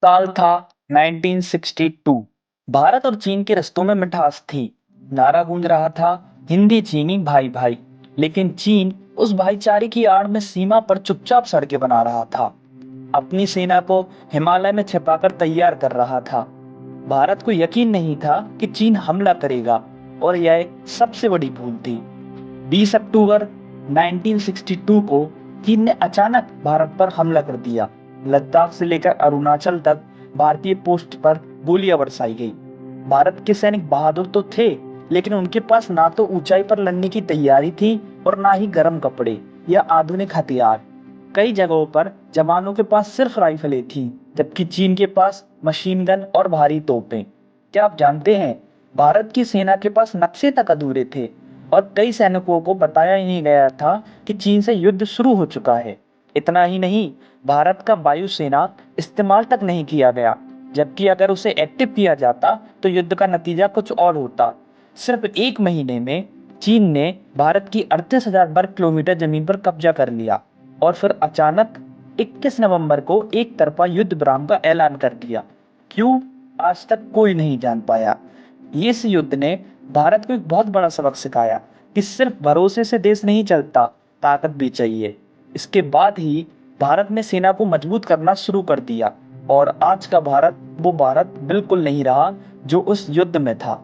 साल था 1962। भारत और चीन के रिश्तों में मिठास थी। नारा गूंज रहा था, हिंदी चीनी भाई भाई। लेकिन चीन उस भाईचारे की आड़ में सीमा पर चुपचाप सड़कें बना रहा था, अपनी सेना को हिमालय में छिपाकर तैयार कर रहा था। भारत को यकीन नहीं था कि चीन हमला करेगा, और यह एक सबसे बड़ी भूल थी। 20 अक्टूबर 1962 को चीन ने अचानक भारत पर हमला कर दिया। लद्दाख से लेकर अरुणाचल तक भारतीय पोस्ट पर गोलियां बरसाई गई। भारत के सैनिक बहादुर तो थे, लेकिन उनके पास ना तो ऊंचाई पर लड़ने की तैयारी थी और ना ही गर्म कपड़े या आधुनिक हथियार। कई जगहों पर जवानों के पास सिर्फ राइफलें थीं, जबकि चीन के पास मशीन गन और भारी तोपें। क्या आप जानते हैं, भारत की सेना के पास नक्शे तक अधूरे थे और कई सैनिकों को बताया ही नहीं गया था कि चीन से युद्ध शुरू हो चुका है। इतना ही नहीं, भारत का वायुसेना इस्तेमाल तक नहीं किया गया, जबकि अगर उसे एक्टिव किया जाता तो युद्ध का नतीजा कुछ और होता। सिर्फ एक महीने में चीन ने भारत की 38,000 वर्ग किलोमीटर जमीन पर कब्जा कर लिया और फिर अचानक 21 नवंबर को एक तरफा युद्ध विराम का ऐलान कर दिया। क्यों? आज तक कोई नहीं जान पाया। इस युद्ध ने भारत को एक बहुत बड़ा सबक सिखाया कि सिर्फ भरोसे से देश नहीं चलता, ताकत भी चाहिए। इसके बाद ही भारत ने सेना को मजबूत करना शुरू कर दिया, और आज का भारत वो भारत बिल्कुल नहीं रहा जो उस युद्ध में था।